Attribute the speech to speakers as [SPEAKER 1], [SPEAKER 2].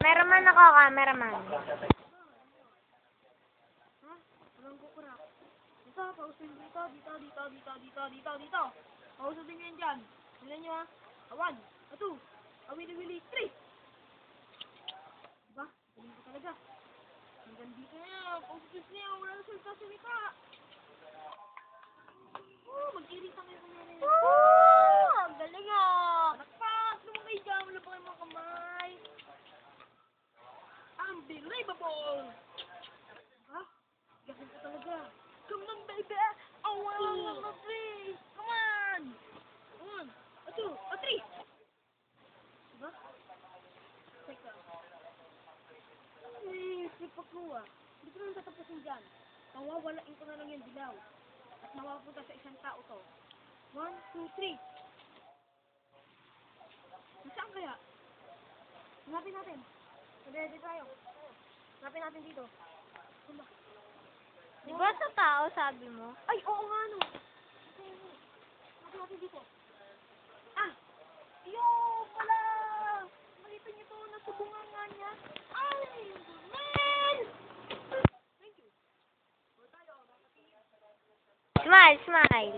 [SPEAKER 1] Cameraman ako, cameraman.
[SPEAKER 2] Ha? Walang kukurak. Dito, pausin dito, dito. Pausin din yan dyan. Tingnan nyo ha. 1, 2, awili, 3. Diba? Galing ko talaga. Hanggang dito na, pausin niya, wala na salita. Mag-irita ngayon kunyari.
[SPEAKER 1] Ang galing ah!
[SPEAKER 2] Nakpak! Lumangay dyan, wala pa kayo mga kamay. Unbelievable! Diba? Galing ko talaga. Come on, baby! I wanna play! Come on! 1, 2, 3! Diba? Teka. Sipak mo ah. Hindi ko naman tatapusin dyan. Mawawalain ko na lang yung dilaw. At mawapunta sa isang tao to. 1, 2, 3. Nasaan kaya? Hanapin natin. Ready tayo. Hanapin natin dito. Hala.
[SPEAKER 1] Di ba sa tao, sabi mo?
[SPEAKER 2] Ay, oo nga no. Hanapin natin dito. Ah! Yung pala! Nakita niyo to, nasubungan nga niya. Ay! Man! Thank you.
[SPEAKER 1] Smile, smile.